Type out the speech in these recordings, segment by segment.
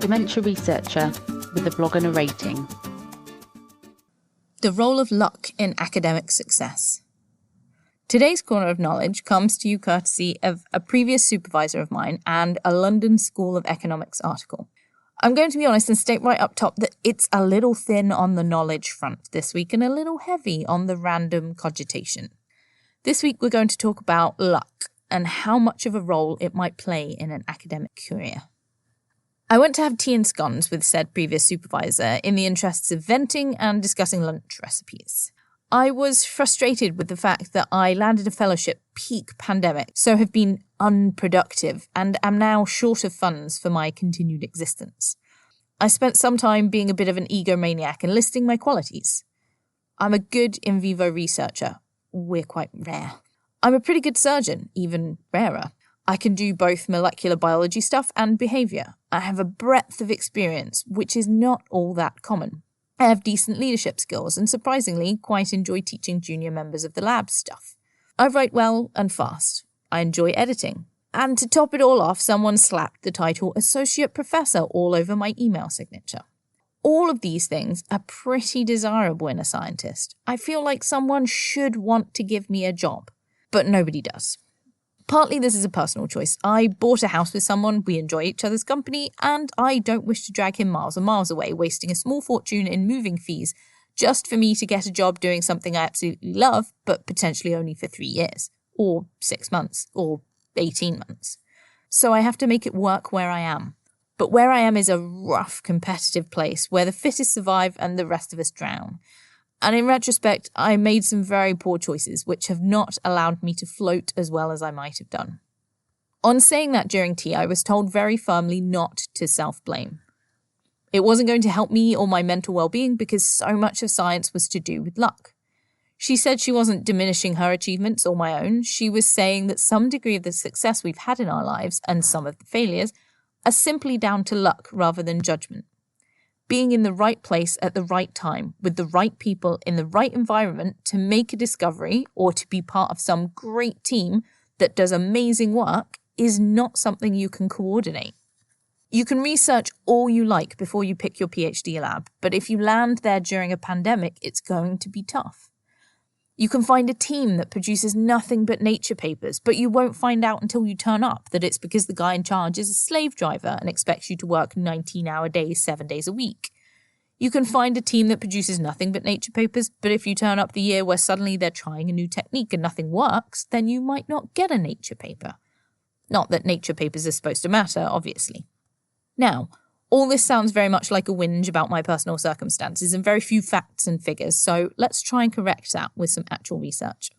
dementia researcher with a blog and a rating. The role of luck in academic success. Today's Corner of Knowledge comes to you courtesy of a previous supervisor of mine and a London School of Economics article. I'm going to be honest and state right up top that it's a little thin on the knowledge front this week and a little heavy on the random cogitation. This week we're going to talk about luck and how much of a role it might play in an academic career. I went to have tea and scones with said previous supervisor in the interests of venting and discussing lunch recipes. I was frustrated with the fact that I landed a fellowship peak pandemic, so have been unproductive and am now short of funds for my continued existence. I spent some time being a bit of an egomaniac and listing my qualities. I'm a good in vivo researcher. We're quite rare. I'm a pretty good surgeon, even rarer. I can do both molecular biology stuff and behaviour. I have a breadth of experience, which is not all that common. I have decent leadership skills and, surprisingly, quite enjoy teaching junior members of the lab stuff. I write well and fast. I enjoy editing. And to top it all off, someone slapped the title Associate Professor all over my email signature. All of these things are pretty desirable in a scientist. I feel like someone should want to give me a job, but nobody does. Partly this is a personal choice. I bought a house with someone, we enjoy each other's company, and I don't wish to drag him miles and miles away, wasting a small fortune in moving fees just for me to get a job doing something I absolutely love, but potentially only for 3 years, or 6 months, or 18 months. So I have to make it work where I am. But where I am is a rough, competitive place where the fittest survive and the rest of us drown. And in retrospect, I made some very poor choices, which have not allowed me to float as well as I might have done. On saying that during tea, I was told very firmly not to self-blame. It wasn't going to help me or my mental well-being because so much of science was to do with luck. She said she wasn't diminishing her achievements or my own. She was saying that some degree of the success we've had in our lives and some of the failures are simply down to luck rather than judgment. Being in the right place at the right time with the right people in the right environment to make a discovery or to be part of some great team that does amazing work is not something you can coordinate. You can research all you like before you pick your PhD lab, but if you land there during a pandemic, it's going to be tough. You can find a team that produces nothing but nature papers, but you won't find out until you turn up that it's because the guy in charge is a slave driver and expects you to work 19-hour days, 7 days a week. You can find a team that produces nothing but nature papers, but if you turn up the year where suddenly they're trying a new technique and nothing works, then you might not get a nature paper. Not that nature papers are supposed to matter, obviously. Now, all this sounds very much like a whinge about my personal circumstances and very few facts and figures, so let's try and correct that with some actual research.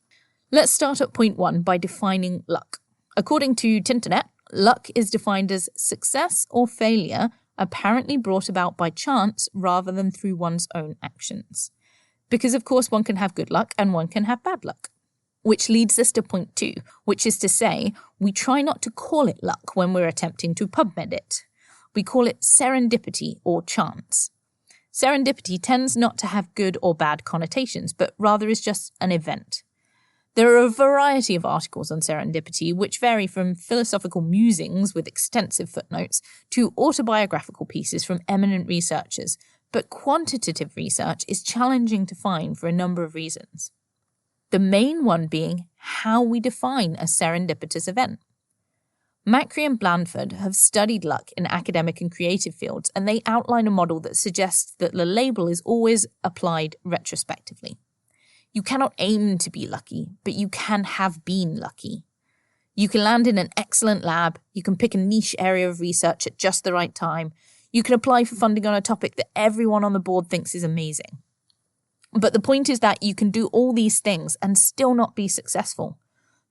Let's start at point 1 by defining luck. According to Tinternet, luck is defined as success or failure apparently brought about by chance rather than through one's own actions. Because of course one can have good luck and one can have bad luck. Which leads us to point 2, which is to say, we try not to call it luck when we're attempting to PubMed it. We call it serendipity or chance. Serendipity tends not to have good or bad connotations, but rather is just an event. There are a variety of articles on serendipity which vary from philosophical musings with extensive footnotes to autobiographical pieces from eminent researchers, but quantitative research is challenging to find for a number of reasons. The main one being how we define a serendipitous event. Macri and Blandford have studied luck in academic and creative fields, and they outline a model that suggests that the label is always applied retrospectively. You cannot aim to be lucky, but you can have been lucky. You can land in an excellent lab, you can pick a niche area of research at just the right time, you can apply for funding on a topic that everyone on the board thinks is amazing. But the point is that you can do all these things and still not be successful.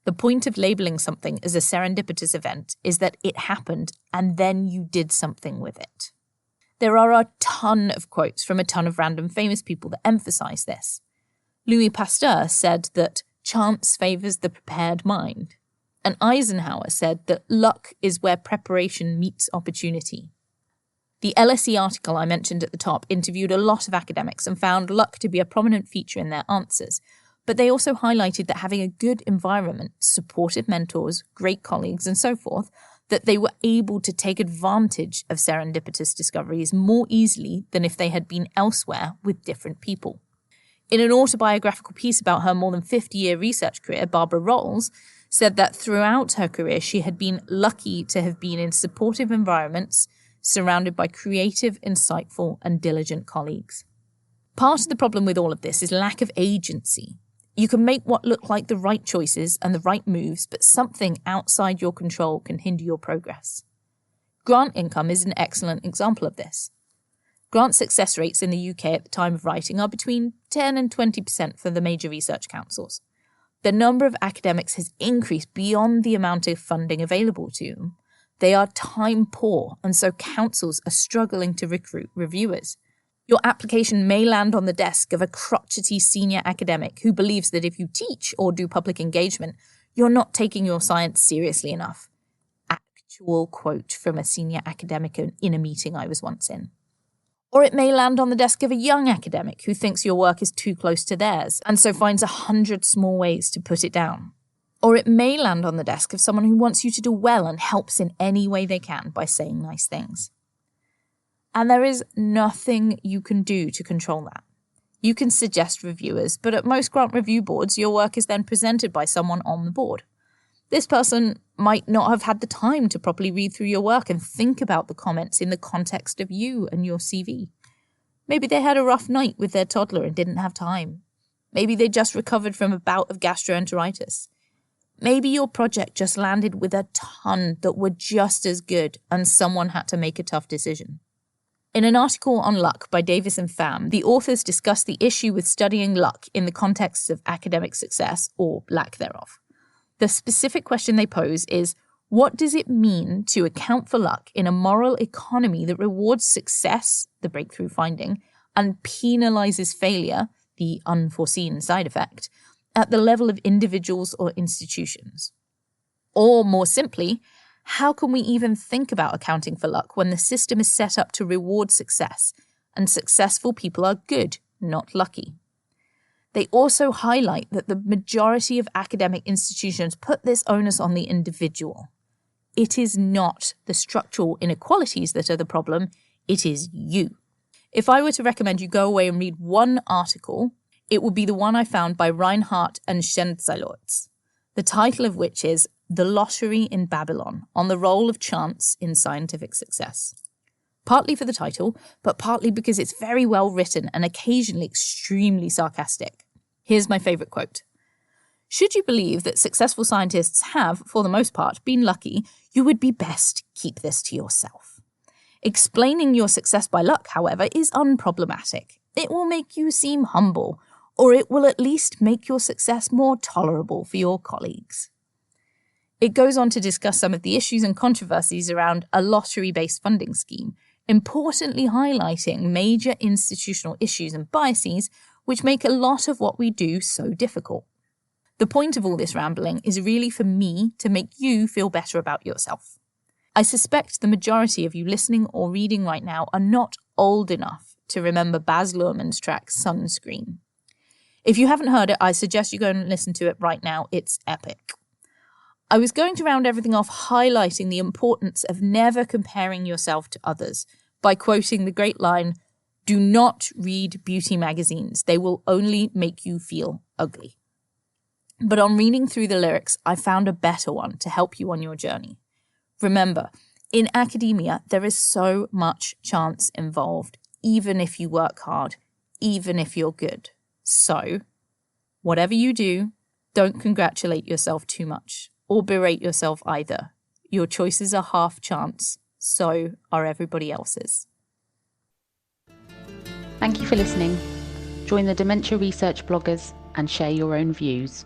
The point of labeling something as a serendipitous event is that it happened and then you did something with it. There are a ton of quotes from a ton of random famous people that emphasize this. Louis Pasteur said that chance favors the prepared mind. And Eisenhower said that luck is where preparation meets opportunity. The LSE article I mentioned at the top interviewed a lot of academics and found luck to be a prominent feature in their answers, but they also highlighted that having a good environment, supportive mentors, great colleagues and so forth that they were able to take advantage of serendipitous discoveries more easily than if they had been elsewhere with different people. In an autobiographical piece about her more than 50-year research career, Barbara Rolls said that throughout her career she had been lucky to have been in supportive environments surrounded by creative, insightful, and diligent colleagues. Part of the problem with all of this is lack of agency. You can make what look like the right choices and the right moves, but something outside your control can hinder your progress. Grant income is an excellent example of this. Grant success rates in the UK at the time of writing are between 10 and 20% for the major research councils. The number of academics has increased beyond the amount of funding available to them. They are time poor, and so councils are struggling to recruit reviewers. Your application may land on the desk of a crotchety senior academic who believes that if you teach or do public engagement, you're not taking your science seriously enough. Actual quote from a senior academic in a meeting I was once in. Or it may land on the desk of a young academic who thinks your work is too close to theirs and so finds 100 small ways to put it down. Or it may land on the desk of someone who wants you to do well and helps in any way they can by saying nice things. And there is nothing you can do to control that. You can suggest reviewers, but at most grant review boards, your work is then presented by someone on the board. This person might not have had the time to properly read through your work and think about the comments in the context of you and your CV. Maybe they had a rough night with their toddler and didn't have time. Maybe they just recovered from a bout of gastroenteritis. Maybe your project just landed with a ton that were just as good and someone had to make a tough decision. In an article on luck by Davis and Pham, the authors discuss the issue with studying luck in the context of academic success or lack thereof. The specific question they pose is, what does it mean to account for luck in a moral economy that rewards success, the breakthrough finding, and penalizes failure, the unforeseen side effect, at the level of individuals or institutions? Or more simply, how can we even think about accounting for luck when the system is set up to reward success, and successful people are good, not lucky? They also highlight that the majority of academic institutions put this onus on the individual. It is not the structural inequalities that are the problem, it is you. If I were to recommend you go away and read one article, it would be the one I found by Reinhardt and Schentzalotz, the title of which is The Lottery in Babylon, on the role of chance in scientific success. Partly for the title, but partly because it's very well written and occasionally extremely sarcastic. Here's my favourite quote. Should you believe that successful scientists have, for the most part, been lucky, you would be best keep this to yourself. Explaining your success by luck, however, is unproblematic. It will make you seem humble, or it will at least make your success more tolerable for your colleagues. It goes on to discuss some of the issues and controversies around a lottery-based funding scheme, importantly highlighting major institutional issues and biases which make a lot of what we do so difficult. The point of all this rambling is really for me to make you feel better about yourself. I suspect the majority of you listening or reading right now are not old enough to remember Baz Luhrmann's track Sunscreen. If you haven't heard it, I suggest you go and listen to it right now. It's epic. I was going to round everything off highlighting the importance of never comparing yourself to others by quoting the great line, "Do not read beauty magazines. They will only make you feel ugly." But on reading through the lyrics, I found a better one to help you on your journey. Remember, in academia, there is so much chance involved, even if you work hard, even if you're good. So, whatever you do, don't congratulate yourself too much, or berate yourself either. Your choices are half chance, so are everybody else's. Thank you for listening. Join the Dementia Research bloggers and share your own views.